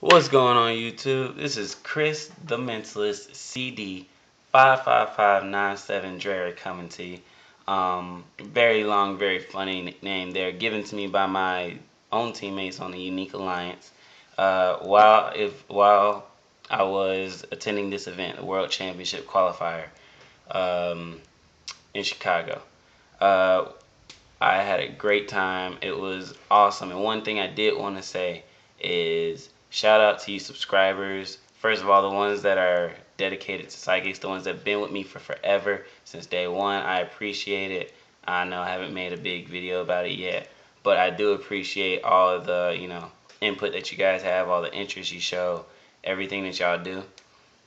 What's going on YouTube? This is Chris the Mentalist CD 55597 Dreher coming to you. Very long, very funny nickname there, given to me by my own teammates on the Unique Alliance. While I was attending this event, the World Championship qualifier um, in Chicago. Uh, I had a great time. It was awesome. And one thing I did want to say is shout out to you subscribers. First of all, the ones that are dedicated to psychics, the ones that have been with me for forever since day one. I appreciate it. I know I haven't made a big video about it yet, but I do appreciate all of the, input that you guys have, all the interest you show, everything that y'all do.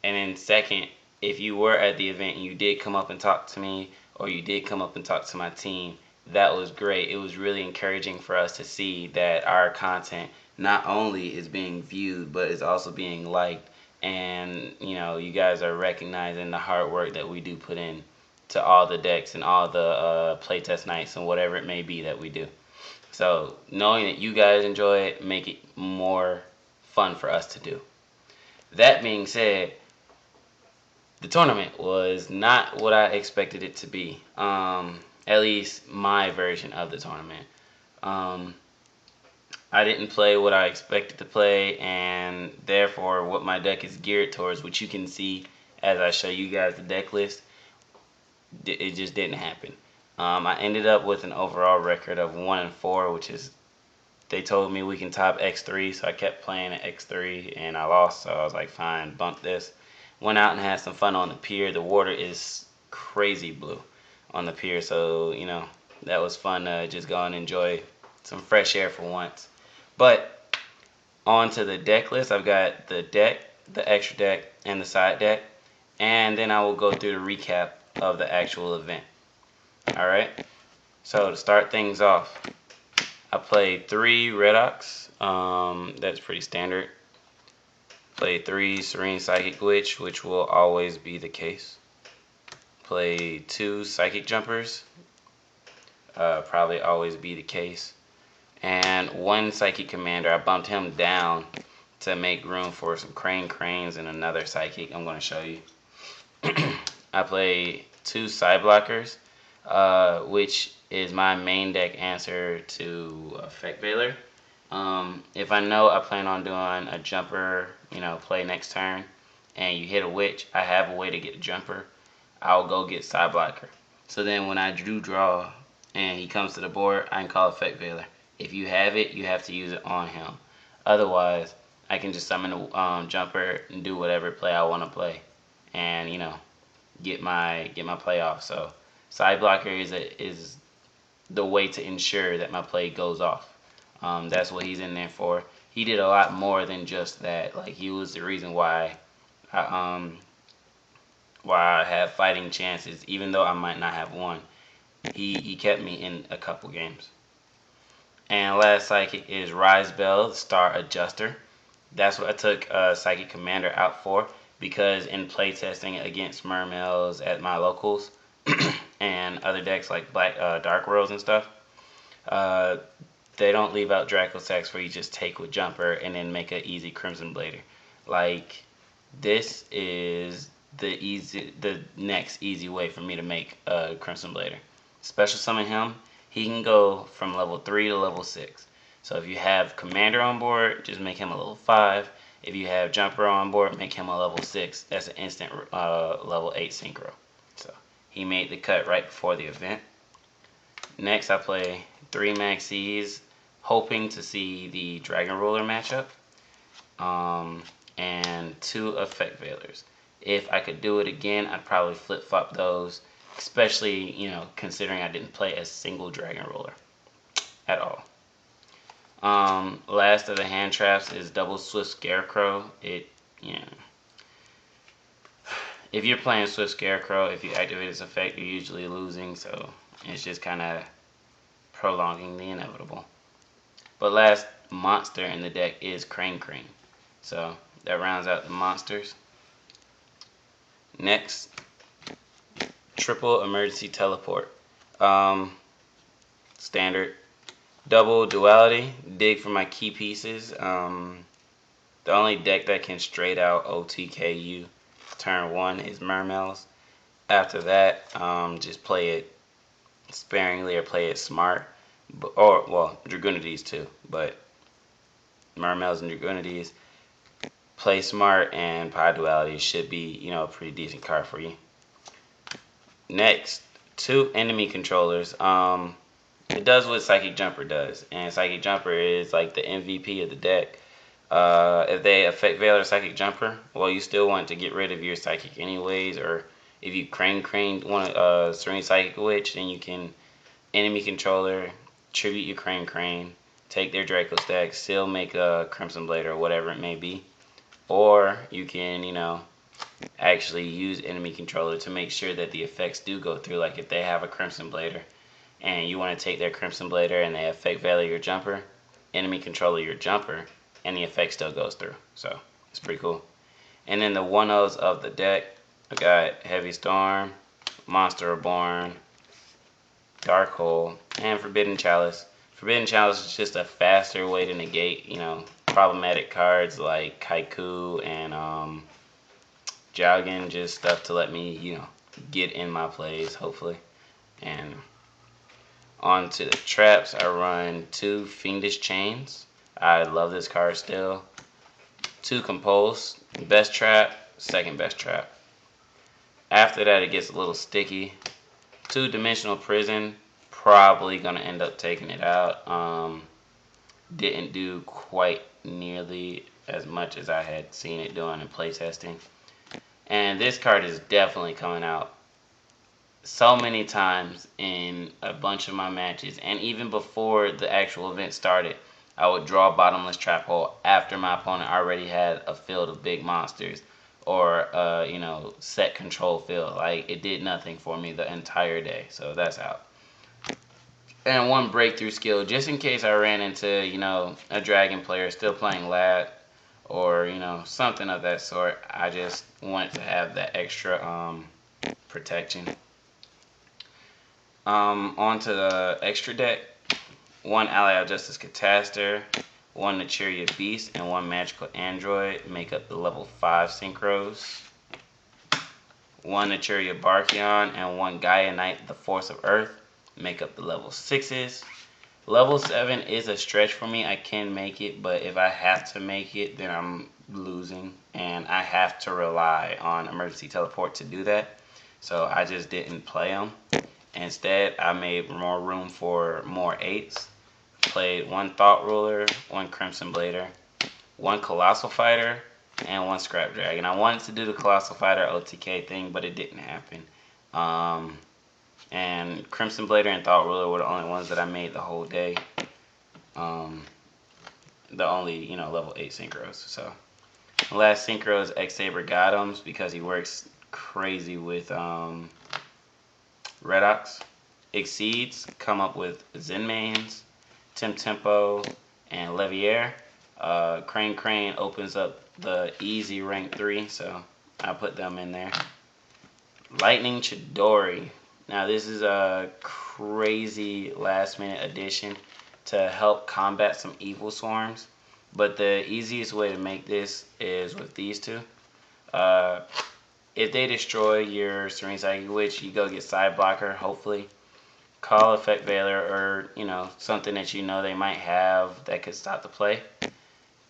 And then second, if you were at the event and you did come up and talk to me, or you did come up and talk to my team, that was great. It was really encouraging for us to see that our content not only is being viewed, but is also being liked. And, you guys are recognizing the hard work that we do put in to all the decks and all the playtest nights and whatever it may be that we do. So knowing that you guys enjoy it, make it more fun for us to do. That being said, the tournament was not what I expected it to be. At least my version of the tournament. Um, I didn't play what I expected to play, and therefore what my deck is geared towards, which you can see as I show you guys the deck list, it just didn't happen. I ended up with an overall record of 1-4, which is, they told me we can top X3, so I kept playing at X3, and I lost, so I was like, fine, bump this. Went out and had some fun on the pier. The water is crazy blue on the pier, so, that was fun to just go and enjoy some fresh air for once. But on to the deck list. I've got the deck, the extra deck, and the side deck, and then I will go through the recap of the actual event. Alright, so to start things off, I played 3 Redox, that's pretty standard. Played 3 Serene Psychic Glitch, which will always be the case. Played 2 Psychic Jumpers, probably always be the case. And 1 Psychic Commander. I bumped him down to make room for some Cranes and another Psychic I'm going to show you. I played 2 Side Blockers, which is my main deck answer to Effect Veiler. If I know I plan on doing a jumper, play next turn, and you hit a witch, I have a way to get a jumper, I'll go get Side Blocker. So then when I do draw and he comes to the board, I can call Effect Veiler. If you have it, you have to use it on him. Otherwise, I can just summon a jumper and do whatever play I want to play, and get my play off. So Side Blocker is the way to ensure that my play goes off. That's what he's in there for. He did a lot more than just that. Like, he was the reason why I have fighting chances, even though I might not have won. He kept me in a couple games. And last Psychic is Rise Bell, the Star Adjuster. That's what I took Psychic Commander out for, because in playtesting against Mermails at my locals and other decks like Dark Worlds and stuff, they don't leave out Draco Sex where you just take with Jumper and then make an easy Crimson Blader. Like, this is the next easy way for me to make a Crimson Blader. Special summon him. He can go from level 3 to level 6. So if you have Commander on board, just make him a level 5. If you have Jumper on board, make him a level 6. That's an instant level 8 Synchro. So he made the cut right before the event. Next, I play 3 Maxis, hoping to see the Dragon Ruler matchup, and 2 Effect Veilers. If I could do it again, I'd probably flip-flop those, especially, considering I didn't play a single Dragon Ruler at all. Last of the hand traps is Double Swift Scarecrow. If you're playing Swift Scarecrow, if you activate its effect, you're usually losing, so it's just kind of prolonging the inevitable. But last monster in the deck is Crane. So that rounds out the monsters. Next, triple emergency teleport. Standard. Double duality. Dig for my key pieces. The only deck that can straight out OTKU turn 1 is Mermails. After that, just play it sparingly or play it smart. Or, well, Dragonides too. But Mermails and Dragonides, play smart, and Pie Duality should be, a pretty decent card for you. Next, 2 enemy controllers. It does what Psychic Jumper does, and Psychic Jumper is like the MVP of the deck. If they affect Veil or Psychic Jumper, well, you still want to get rid of your Psychic anyways, or if you Crane want Serene Psychic Witch, then you can enemy controller, tribute your Crane, take their Draco stack, still make a Crimson Blade or whatever it may be. Or you can, actually use enemy controller to make sure that the effects do go through. Like if they have a Crimson Blader and you want to take their Crimson Blader and they affect Veil your Jumper, enemy controller your Jumper, and the effect still goes through. So it's pretty cool. And then the 1-0s of the deck, I got Heavy Storm, Monster Reborn, Dark Hole, and Forbidden Chalice. Forbidden Chalice is just a faster way to negate, problematic cards like Kaiku and Jowgen, just stuff to let me, get in my plays, hopefully. And on to the traps, I run 2 Fiendish Chains. I love this card still. 2 Compulse, best trap, second best trap. After that, it gets a little sticky. 2 Dimensional Prison, probably going to end up taking it out. Didn't do quite nearly as much as I had seen it doing in playtesting. And this card is definitely coming out so many times in a bunch of my matches. And even before the actual event started, I would draw Bottomless Trap Hole after my opponent already had a field of big monsters or set control field. Like, it did nothing for me the entire day. So that's out. And 1 breakthrough skill, just in case I ran into, a dragon player still playing Lad or, something of that sort. I just wanted to have that extra protection. On to the extra deck. 1 Allied Justice Cataster, 1 Naturia Beast, and 1 Magical Android make up the level 5 synchros. 1 Naturia Barkion and 1 Gaia Knight, the Force of Earth, make up the level 6s. Level 7 is a stretch for me. I can make it, but if I have to make it, then I'm losing. And I have to rely on Emergency Teleport to do that. So I just didn't play them. Instead, I made more room for more 8s. Played 1 Thought Ruler, 1 Crimson Blader, 1 Colossal Fighter, and 1 Scrap Dragon. I wanted to do the Colossal Fighter OTK thing, but it didn't happen. And Crimson Blader and Thought Ruler were the only ones that I made the whole day. The only, level 8 synchros. So the last synchro is X-Saber Gothams because he works crazy with Redox. Exceeds come up with Zenmains, Tempo, and Levier. Crane opens up the easy rank 3, so I put them in there. Lightning Chidori. Now this is a crazy last minute addition to help combat some evil swarms. But the easiest way to make this is with these 2. If they destroy your Serene Psychic Witch, you go get Side Blocker, hopefully. Call Effect Veiler or, something that they might have that could stop the play.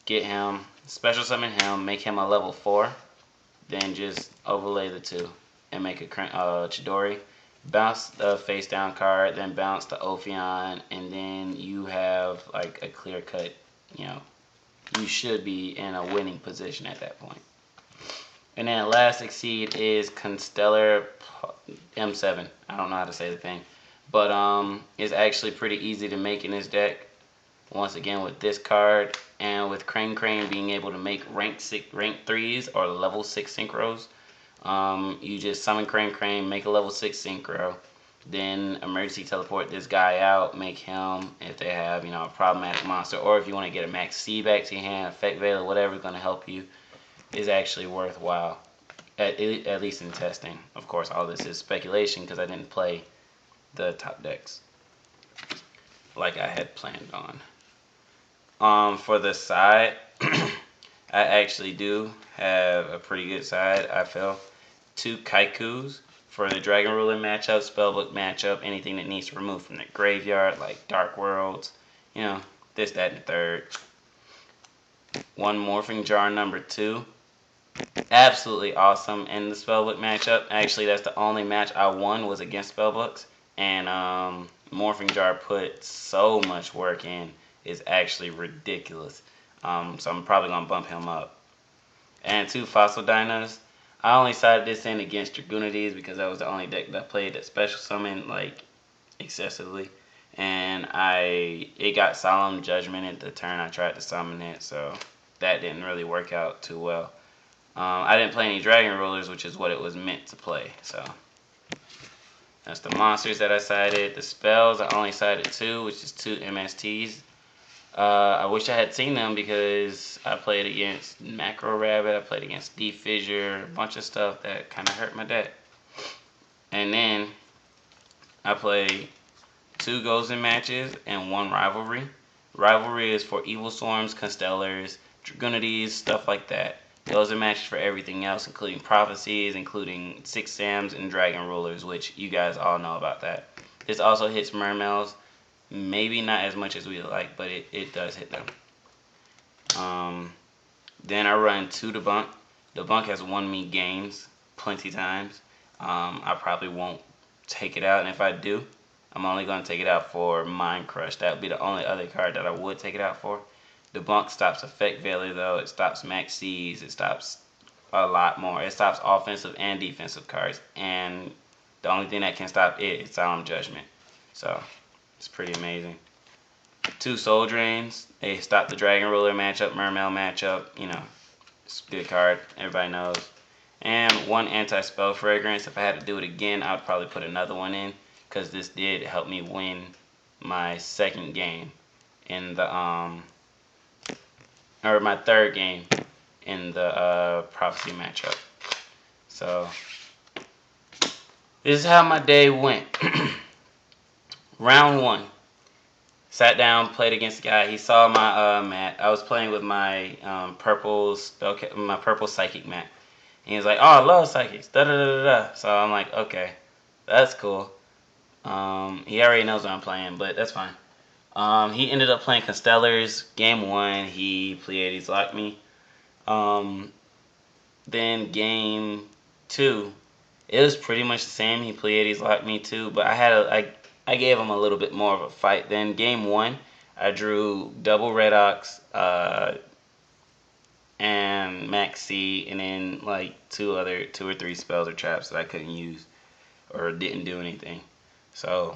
Get him, special summon him, make him a level 4. Then just overlay the 2 and make a Chidori. Bounce the face down card, then bounce the Ophion, and then you have like a clear cut, you should be in a winning position at that point. And then last Exceed is Constellar M7. I don't know how to say the thing. But it's actually pretty easy to make in this deck. Once again with this card and with Crane being able to make rank 3s or level 6 synchros. You just summon Crane, make a level 6 synchro, then emergency teleport this guy out, make him, if they have, a problematic monster, or if you want to get a max C back to your hand, effect veil, whatever is going to help you, is actually worthwhile, at least in testing. Of course, all this is speculation because I didn't play the top decks like I had planned on. For the side, I actually do have a pretty good side, I feel. 2 Kaikus for the Dragon Ruler matchup, Spellbook matchup, anything that needs to remove from the graveyard, like Dark Worlds, you know, this, that, and the third. 1 Morphing Jar number 2. Absolutely awesome in the Spellbook matchup. Actually, that's the only match I won was against Spellbooks. And Morphing Jar put so much work in. It's actually ridiculous. So I'm probably going to bump him up. And 2 Fossil Dinos. I only sided this in against Dragonides because that was the only deck that played that special summon like excessively. And it got Solemn Judgment at the turn I tried to summon it, so that didn't really work out too well. I didn't play any Dragon Rulers, which is what it was meant to play. So that's the monsters that I sided. The spells, I only sided 2, which is 2 MSTs. I wish I had seen them because I played against Macro Rabbit, I played against Deep Fissure, a bunch of stuff that kind of hurt my deck. And then I played 2 Golden matches and 1 Rivalry. Rivalry is for Evil Storms, Constellars, Dragonides, stuff like that. Those are matches for everything else, including Prophecies, including 6 Sams and Dragon Rulers, which you guys all know about that. This also hits Mermails. Maybe not as much as we like, but it does hit them. Then I run 2 Debunk. Debunk has won me games plenty times. I probably won't take it out, and if I do, I'm only going to take it out for Mind Crush. That would be the only other card that I would take it out for. Debunk stops Effect Veiler, though. It stops Max C's. It stops a lot more. It stops offensive and defensive cards, and the only thing that can stop it is Solemn Judgment. So it's pretty amazing. 2 Soul Drains. They stop the Dragon Ruler matchup, Mermail matchup. You know, it's a good card. Everybody knows. And 1 Anti-Spell Fragrance. If I had to do it again, I would probably put another one in, because this did help me win my second game in the or my third game in the Prophecy matchup. So this is how my day went. Round 1. Sat down, played against the guy. He saw my mat. I was playing with my purple psychic mat. And he was like, "Oh, I love psychics." Da da da da. So I'm like, "Okay, that's cool." He already knows what I'm playing, but that's fine. He ended up playing Constellars. Game 1, he Pleiades locked me. Then game 2, it was pretty much the same. He Pleiades locked me too, but I gave him a little bit more of a fight. Then game 1, I drew double Redox, and Max C, and then like 2 or 3 spells or traps that I couldn't use or didn't do anything. So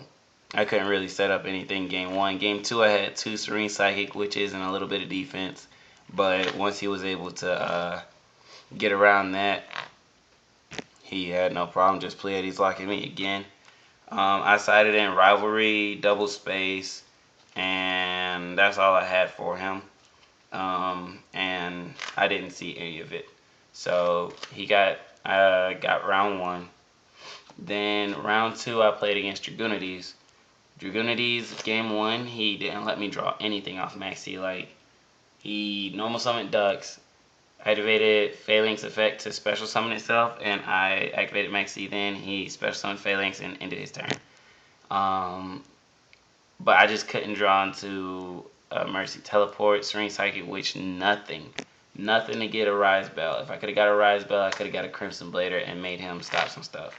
I couldn't really set up anything game 1. Game 2, I had 2 Serene Psychic Witches and a little bit of defense. But once he was able to get around that, he had no problem just Pleiades locking me again. I sided in Rivalry, Double Space, and that's all I had for him. And I didn't see any of it. So I got round 1. Then round 2, I played against Dragonides. Dragonides, game 1, he didn't let me draw anything off Maxi. Like, he normal summoned Ducks, activated Phalanx effect to special summon itself, and I activated Maxi. Then he special summoned Phalanx and ended his turn. But I just couldn't draw into Mercy Teleport, Serene Psychic Witch, nothing. Nothing to get a Rise Bell. If I could have got a Rise Bell, I could have got a Crimson Blader and made him stop some stuff.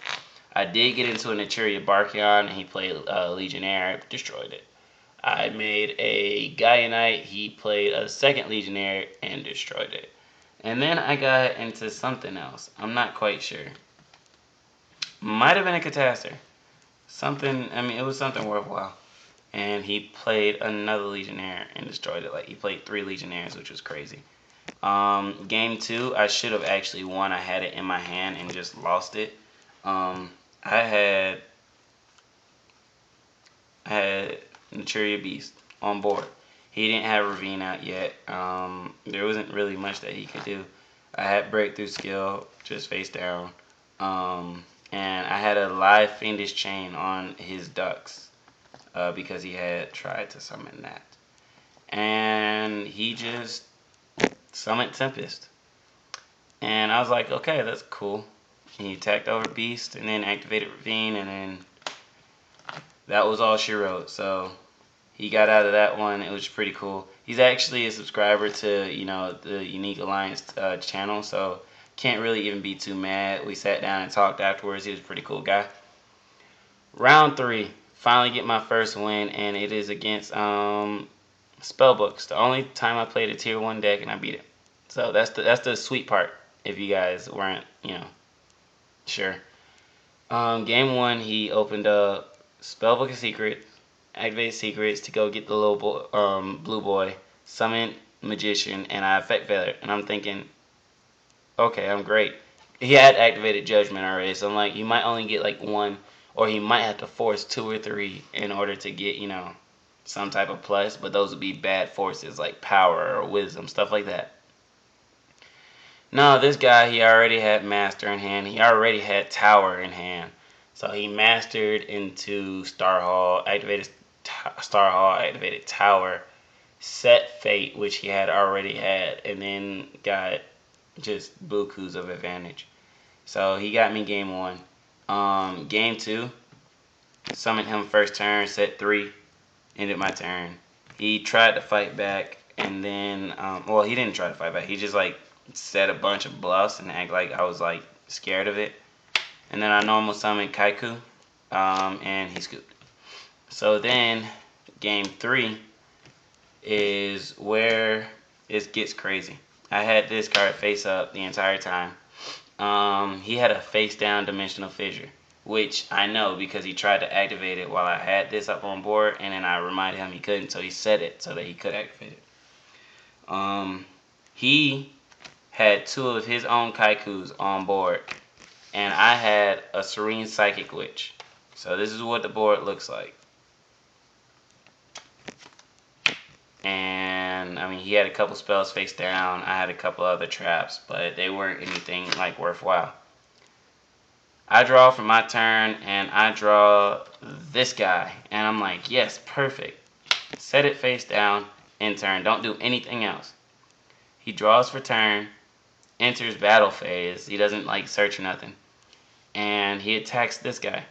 I did get into an Eteria Barkion, and he played Legionnaire, destroyed it. I made a Gaia Knight, he played a second Legionnaire, and destroyed it. And then I got into something else. I'm not quite sure. Might have been a Catastor. It was something worthwhile. And he played another Legionnaire and destroyed it. Like, he played 3 Legionnaires, which was crazy. Game 2, I should have actually won. I had it in my hand and just lost it. I had Naturia Beast on board. He didn't have Ravine out yet. There wasn't really much that he could do. I had Breakthrough Skill, just face down. And I had a live Fiendish Chain on his Ducks, because he had tried to summon that. And he just Summon Tempest. And I was like, okay, that's cool. He attacked over Beast and then activated Ravine, and then that was all she wrote. So he got out of that one. It was pretty cool. He's actually a subscriber to, the Unique Alliance channel, so can't really even be too mad. We sat down and talked afterwards. He was a pretty cool guy. Round 3, finally get my first win, and it is against Spellbooks. The only time I played a tier 1 deck and I beat it. So that's the sweet part, if you guys weren't, sure. Game 1, he opened up Spellbook of Secrets, activated Secrets to go get the little blue boy, summon Magician, and I effect failure. And I'm thinking, okay, I'm great. He had activated Judgment already, so I'm like, he might only get like 1, or he might have to force 2 or 3 in order to get, some type of plus, but those would be bad forces like Power or Wisdom, stuff like that. No, this guy, he already had Master in hand. He already had Tower in hand. So he mastered into Star Hall, activated Star Hall, activated Tower, set Fate, which he had already had, and then got just bukus of advantage. So he got me game 1. Game 2, summoned him first turn, set 3, ended my turn. He tried to fight back, and then, he didn't try to fight back. He just said a bunch of bluffs and act like I was scared of it. And then I normal summoned Kaiku, and he scooped. So then game 3 is where it gets crazy. I had this card face up the entire time. He had a face down Dimensional Fissure, which I know because he tried to activate it while I had this up on board, and then I reminded him he couldn't, so he set it so that he could activate it. He had 2 of his own Kaikus on board, and I had a Serene Psychic Witch. So this is what the board looks like. And I mean, he had a couple spells face down. I had a couple other traps, but they weren't anything worthwhile. I draw for my turn, and I draw this guy, and I'm like, yes, perfect. Set it face down, end turn. Don't do anything else. He draws for turn, enters battle phase. He doesn't search or nothing. And he attacks this guy.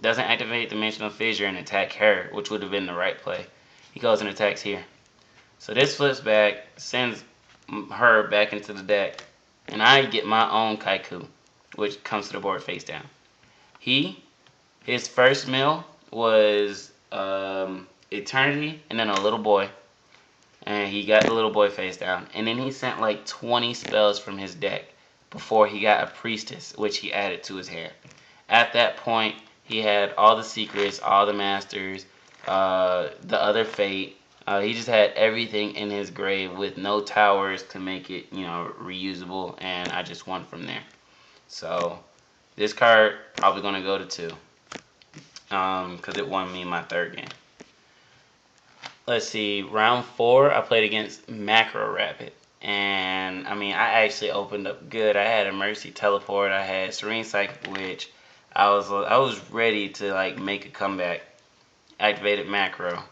Doesn't activate Dimensional Fissure and attack her, which would have been the right play. He goes and attacks here. So this flips back, sends her back into the deck, and I get my own Kaiku, which comes to the board face down. His first mill was Eternity and then a little boy. And he got the little boy face down. And then he sent 20 spells from his deck before he got a Priestess, which he added to his hand. At that point, he had all the secrets, all the masters, the other fate. He just had everything in his grave with no towers to make it, reusable. And I just won from there. So this card probably going to go to 2. Because it won me my 3rd game. Let's see, round 4, I played against Macro Rapid. And, I mean, I actually opened up good. I had a Mercy Teleport. I had Serene Psychic Witch. I was ready to, make a comeback. Activated Macro.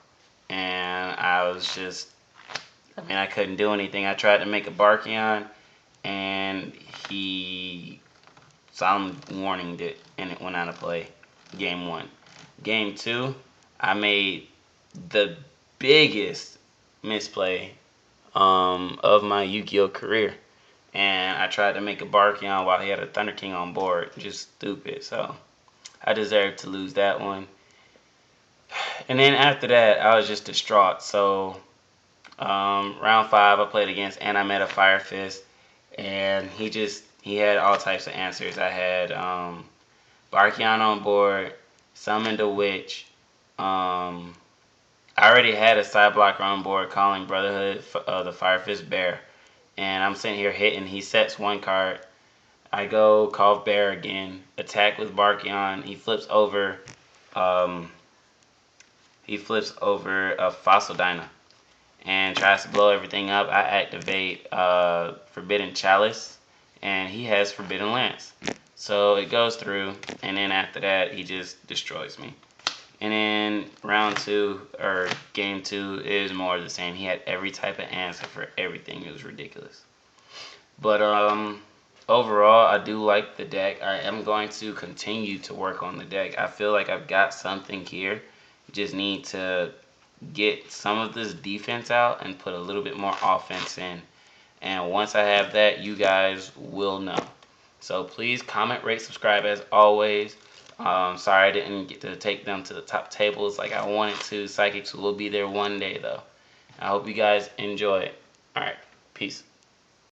And I was just, I couldn't do anything. I tried to make a Barkion, and he solemn warninged it, and it went out of play. Game 1. Game 2, I made the biggest misplay of my Yu-Gi-Oh career, and I tried to make a Barkion while he had a Thunder King on board. Just stupid. So I deserved to lose that one. And then after that, I was just distraught. So round 5, I played against Animeta Fire Fist, and he had all types of answers. I had Barkion on board, summoned a witch. I already had a side blocker on board calling Brotherhood the Fire Fist Bear. And I'm sitting here hitting. He sets 1 card. I go call Bear again. Attack with Barkion. He flips over a Fossil Dyna and tries to blow everything up. I activate Forbidden Chalice, and he has Forbidden Lance. So it goes through, and then after that, he just destroys me. And then round 2 or game 2 is more of the same. He had every type of answer for everything. It was ridiculous. But overall, I do like the deck. I am going to continue to work on the deck. I feel like I've got something here. Just need to get some of this defense out and put a little bit more offense in. And once I have that, you guys will know. So please comment, rate, subscribe as always. Sorry I didn't get to take them to the top tables like I wanted to. Psychics will be there one day though. I hope you guys enjoy it. Alright, peace.